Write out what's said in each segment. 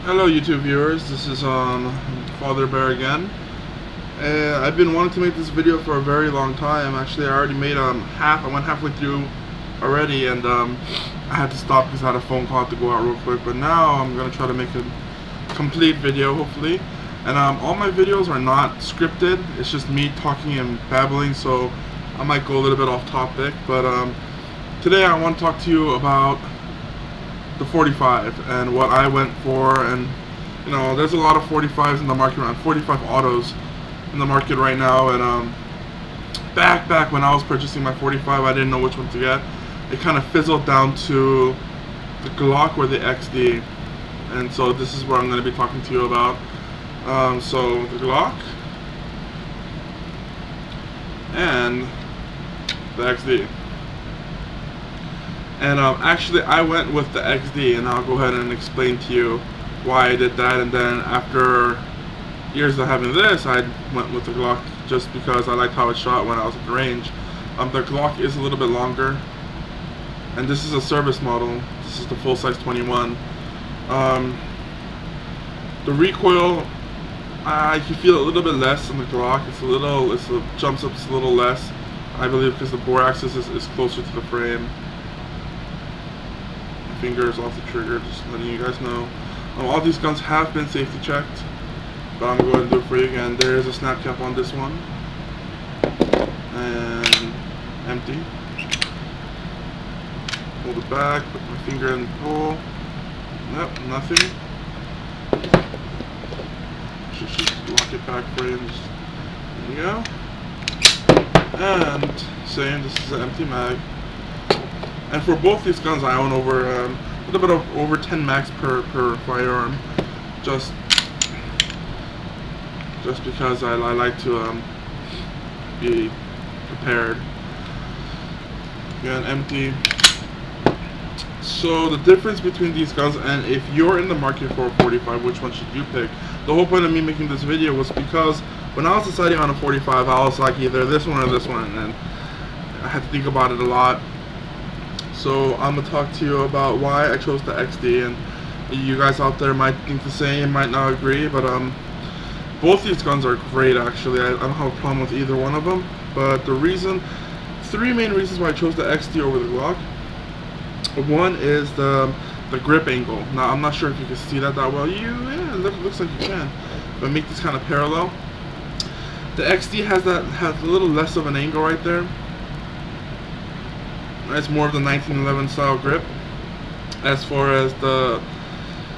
Hello YouTube viewers, this is Father Bear again. I've been wanting to make this video for a very long time. Actually, I already made I went halfway through already, and I had to stop because I had a phone call to go out real quick. But now I'm going to try to make a complete video, hopefully. And all my videos are not scripted, it's just me talking and babbling, so I might go a little bit off topic. But today I want to talk to you about the 45 and what I went for. And you know, there's a lot of 45s in the market, around 45 autos in the market right now. And back when I was purchasing my 45, I didn't know which one to get. It kind of fizzled down to the Glock or the Xd, and so this is what I'm going to be talking to you about. So the Glock and the Xd. And actually I went with the Xd, and I'll go ahead and explain to you why I did that. And then after years of having this, I went with the Glock just because I liked how it shot when I was at the range. The Glock is a little bit longer, and this is a service model. This is the full size 21. The recoil, I can feel a little bit less on the Glock. It jumps up just a little less, I believe, because the bore axis is closer to the frame. Fingers off the trigger, just letting you guys know. All these guns have been safety checked, but I'm going to do it for you again. There is a snap cap on this one, and empty. Hold it back, put my finger in the hole. Nope, nothing. Just lock it back for you. There you go. And same, this is an empty mag. And for both these guns, I own over a little bit of over 10 mags per firearm, just because I like to be prepared. Again, empty. So the difference between these guns, and if you're in the market for a 45, which one should you pick? The whole point of me making this video was because when I was deciding on a 45, I was like either this one or this one, and I had to think about it a lot. So I'm going to talk to you about why I chose the Xd, and you guys out there might think the same, might not agree, but both these guns are great actually. I don't have a problem with either one of them, but three main reasons why I chose the Xd over the Glock. One is the grip angle. Now I'm not sure if you can see that well. Yeah, it looks like you can, but make this kind of parallel. The Xd has a little less of an angle right there. It's more of the 1911 style grip. As far as the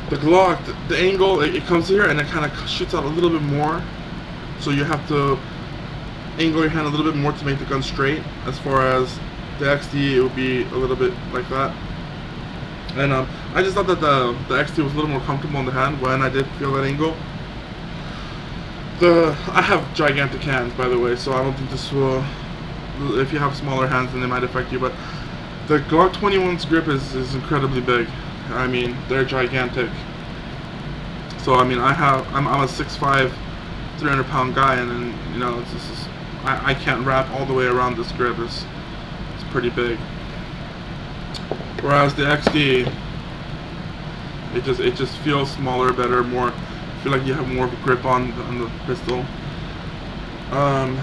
Glock, the angle, it comes here and it kind of shoots out a little bit more, so you have to angle your hand a little bit more to make the gun straight. As far as the Xd, it would be a little bit like that. And I just thought that the Xd was a little more comfortable in the hand when I did feel that angle. I have gigantic hands, by the way, so I don't think this will, if you have smaller hands, then it might affect you. But the Glock 21's grip is incredibly big. I mean, they're gigantic. So I mean, I'm a 6'5", 300-pound guy, and you know, I can't wrap all the way around this grip. It's pretty big. Whereas the Xd, it just feels smaller, better, more. I feel like you have more of a grip on the pistol. And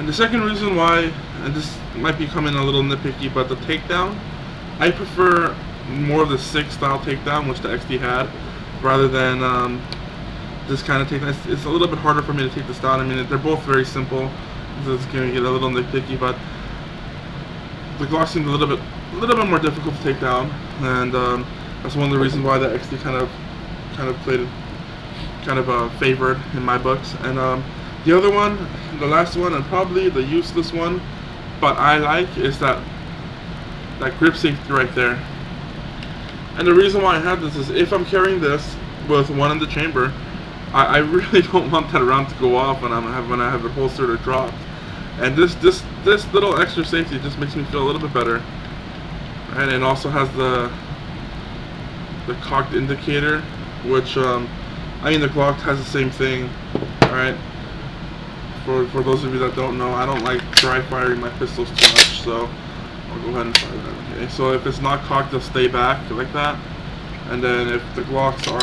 the second reason why, and this might be coming a little nitpicky, but the takedown, I prefer more of the 6 style takedown, which the Xd had, rather than this kind of takedown. It's a little bit harder for me to take this down. I mean, they're both very simple. This is going to get a little nitpicky, but the Glock seemed a little bit more difficult to take down, and that's one of the reasons why the Xd kind of played, favored in my books. And the other one, the last one, and probably the useless one, but I like, is that grip safety right there. And the reason why I have this is if I'm carrying this with one in the chamber, I really don't want that round to go off when I have it holstered or dropped. And this little extra safety just makes me feel a little bit better. And it also has the cocked indicator, which I mean, the Glock has the same thing. Alright, for those of you that don't know, I don't like dry firing my pistols too much, so I'll go ahead and fire that. Okay, so if it's not cocked, they'll stay back like that. And then if the Glocks are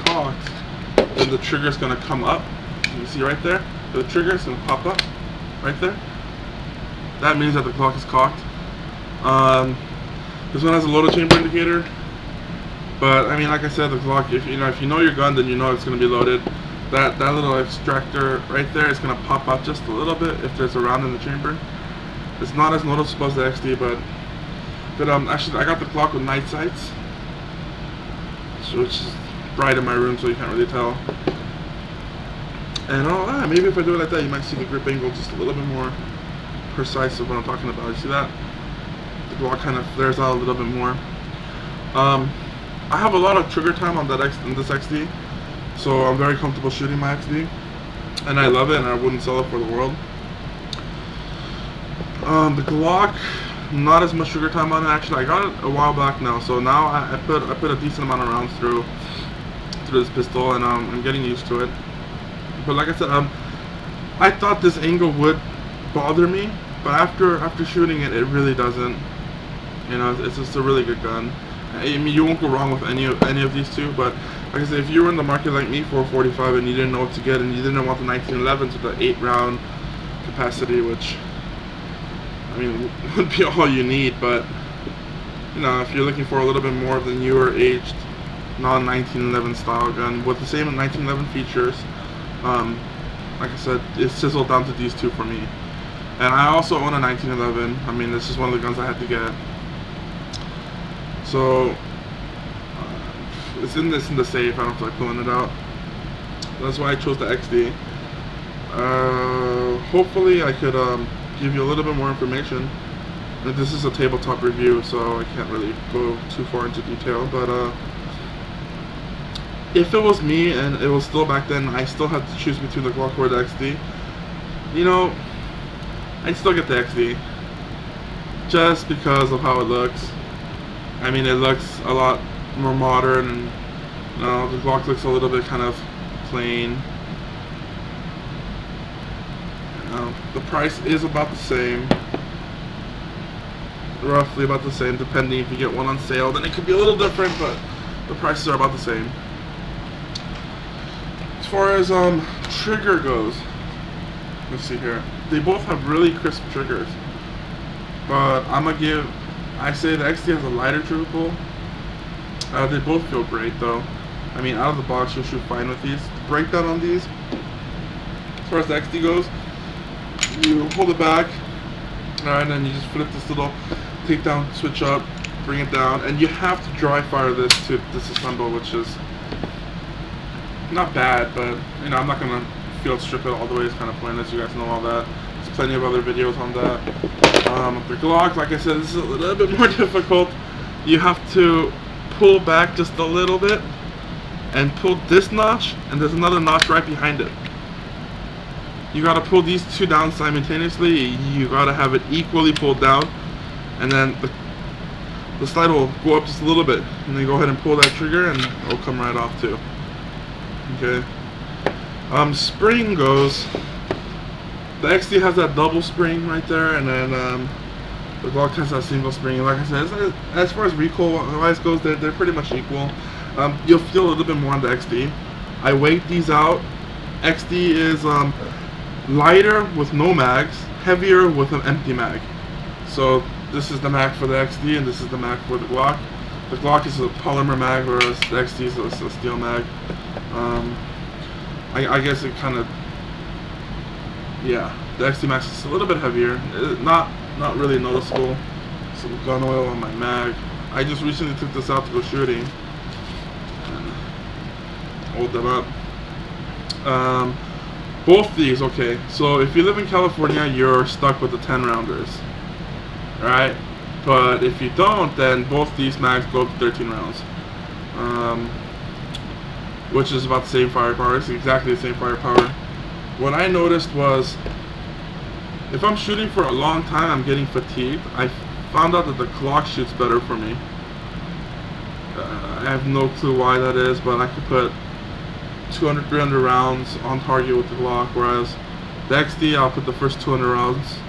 cocked, then the trigger's gonna come up. You see right there? The trigger's gonna pop up right there. That means that the Glock is cocked. This one has a loaded chamber indicator, but I mean, like I said, the Glock, if you know your gun, then you know it's gonna be loaded. That little extractor right there is gonna pop out just a little bit if there's a round in the chamber. It's not as noticeable as the XD, but actually I got the Glock with night sights, which is bright in my room, so you can't really tell. And maybe if I do it like that, you might see the grip angle just a little bit more precise of what I'm talking about. You see that? The Glock kind of flares out a little bit more. I have a lot of trigger time on this XD, so I'm very comfortable shooting my XD, and I love it, and I wouldn't sell it for the world. The Glock, not as much trigger time on it. Actually, I got it a while back now, so now I put a decent amount of rounds through this pistol, and I'm getting used to it. But like I said, I thought this angle would bother me, but after shooting it, it really doesn't. You know, it's just a really good gun. I mean, you won't go wrong with any of these two. But like I said, if you were in the market like me for a 45 and you didn't know what to get, and you didn't want the 1911s with the 8-round capacity, which I mean would be all you need, but you know, if you're looking for a little bit more of the newer aged non-1911 style gun with the same 1911 features, like I said, it's sizzled down to these two for me. And I also own a 1911. I mean, this is one of the guns I had to get. So it's in the safe. I don't feel like pulling it out. That's why I chose the XD. Hopefully I could give you a little bit more information. And this is a tabletop review, so I can't really go too far into detail. But if it was me and it was still back then, I still had to choose between the Glock or the XD, you know, I'd still get the XD just because of how it looks. I mean, it looks a lot more modern, and you know, the Glock looks a little bit kind of plain. The price is about the same, roughly about the same, depending if you get one on sale, then it could be a little different, but the prices are about the same. As far as trigger goes, let's see here. They both have really crisp triggers, but I say the XD has a lighter trigger pull. They both feel great though. I mean, out of the box you'll shoot fine with these. The breakdown on these, as far as the XD goes, you hold it back, alright, and then you just flip this little takedown switch up, bring it down, and you have to dry fire this to disassemble, which is not bad, but you know, I'm not gonna field strip it all the way. It's kind of pointless. You guys know all that. There's plenty of other videos on that. The Glock, like I said, this is a little bit more difficult. You have to pull back just a little bit and pull this notch, and there's another notch right behind it. You gotta pull these two down simultaneously. You gotta have it equally pulled down, and then the slide will go up just a little bit, and then go ahead and pull that trigger, and it'll come right off too. Okay. Spring goes, the XD has that double spring right there, and then the Glock has that single spring. And like I said, as far as recoil wise goes, they're pretty much equal. You'll feel a little bit more on the XD. I weighed these out. XD is lighter with no mags, heavier with an empty mag. So this is the mag for the XD, and this is the mag for the Glock. The Glock is a polymer mag, whereas the XD is a steel mag. I guess it kind of, yeah, the XD Max is a little bit heavier, not really noticeable. Some gun oil on my mag. I just recently took this out to go shooting, and hold them up. Both these, okay, so if you live in California, you're stuck with the 10 rounders, right? But if you don't, then both these mags go up to 13 rounds. Which is about the same firepower. It's exactly the same firepower. What I noticed was, if I'm shooting for a long time, I'm getting fatigued. I found out that the Glock shoots better for me. I have no clue why that is, but I could put 200, 300 rounds on target with the Glock, whereas the XD, I'll put the first 200 rounds,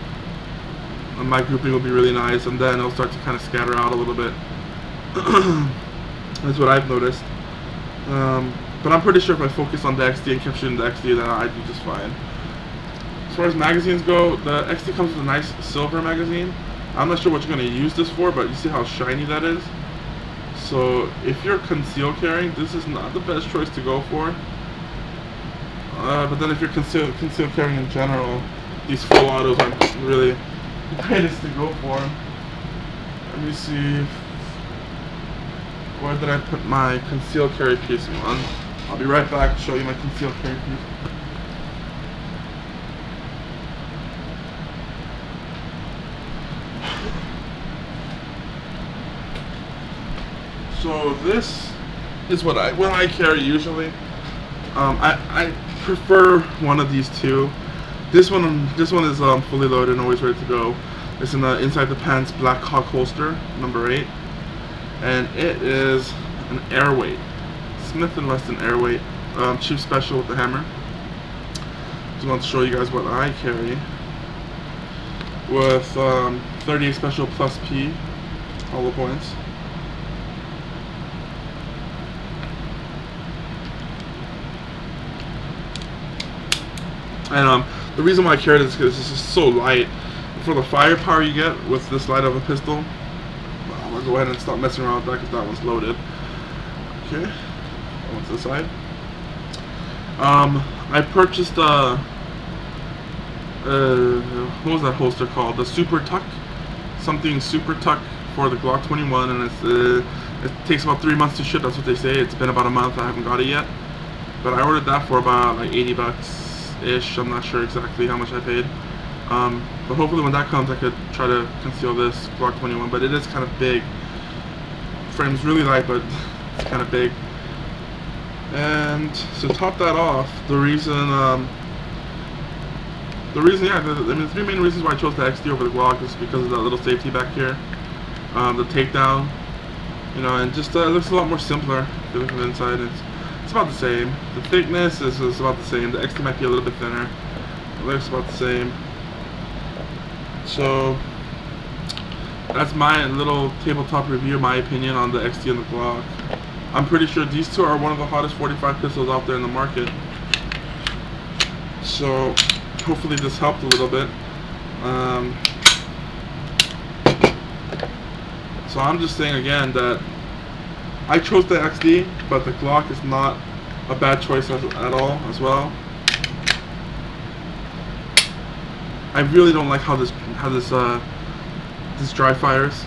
and my grouping will be really nice, and then it'll start to kind of scatter out a little bit. That's what I've noticed. But I'm pretty sure if I focus on the XD and kept shooting the XD, then I'd be just fine. As far as magazines go, the XD comes with a nice silver magazine. I'm not sure what you're going to use this for, but you see how shiny that is? So if you're concealed carrying, this is not the best choice to go for. But then if you're concealed carrying in general, these full autos aren't really the greatest to go for. Let me see. Where did I put my concealed carry piece on? I'll be right back to show you my concealed carry piece. So this is what I carry usually. I prefer one of these two. This one is fully loaded and always ready to go. It's in the inside the pants Black Hawk holster, number 8, and it is an airweight, Smith & Wesson airweight, cheap special with the hammer. Just want to show you guys what I carry with 38 special plus P hollow points. And the reason why I carry this is because it's just so light. For the firepower you get with this light of a pistol, well, I'm going to go ahead and stop messing around with that because that one's loaded. Okay, that one's this side. I purchased what was that holster called? The Super Tuck? Something Super Tuck for the Glock 21, and it takes about 3 months to ship, that's what they say. It's been about a month, I haven't got it yet. But I ordered that for about like 80 bucks-ish, I'm not sure exactly how much I paid. But hopefully when that comes I could try to conceal this Glock 21, but it is kind of big. Frame's really light, but it's kind of big. And to top that off, the reason, yeah, the 3 main reasons why I chose the XD over the Glock is because of that little safety back here, the takedown, you know, and just it looks a lot more simpler. If you look from the inside, it's about the same. The thickness is about the same. The XD might be a little bit thinner. It looks about the same. So that's my little tabletop review, my opinion on the XD and the Glock. I'm pretty sure these two are one of the hottest 45 pistols out there in the market. So hopefully this helped a little bit. So I'm just saying again that I chose the XD, but the Glock is not a bad choice at all as well. I really don't like how this dry fires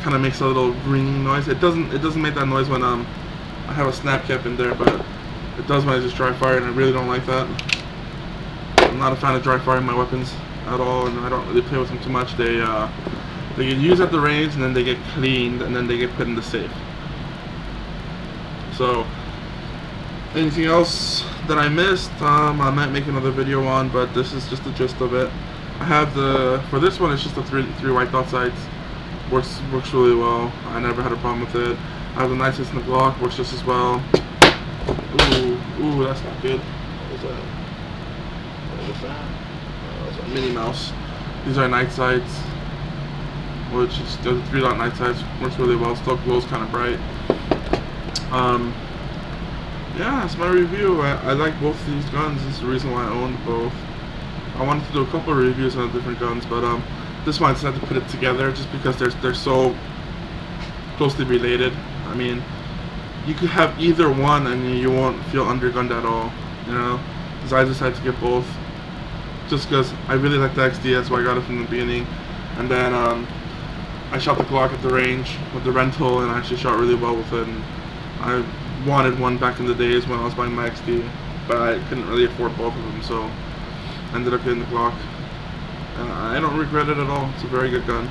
kind of makes a little ringing noise. It doesn't make that noise when I have a snap cap in there, but it does when I just dry fire, and I really don't like that. I'm not a fan of dry firing my weapons at all, and I don't really play with them too much. They get used at the range, and then they get cleaned, and then they get put in the safe. So anything else that I missed, I might make another video on, but this is just the gist of it. I have for this one, it's just the three white dot sights. Works really well. I never had a problem with it. I have the night sights in the Glock, works just as well. Ooh, that's not good. What was that? What was that? That's a Minnie Mouse. These are night sights, which is the 3-dot night sights. Works really well. Still glows kind of bright. Yeah, that's my review. I like both of these guns. This is the reason why I owned both. I wanted to do a couple of reviews on different guns, but this one I decided to put it together just because they're so closely related. I mean, you could have either one and you won't feel undergunned at all, you know. Because I decided to get both, just because I really like the XD. That's why I got it from the beginning. And then I shot the Glock at the range with the rental, and I actually shot really well with it. And I wanted one back in the days when I was buying my XD, but I couldn't really afford both of them, so I ended up getting the Glock. And I don't regret it at all. It's a very good gun.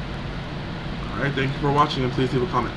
Alright, thank you for watching, and please leave a comment.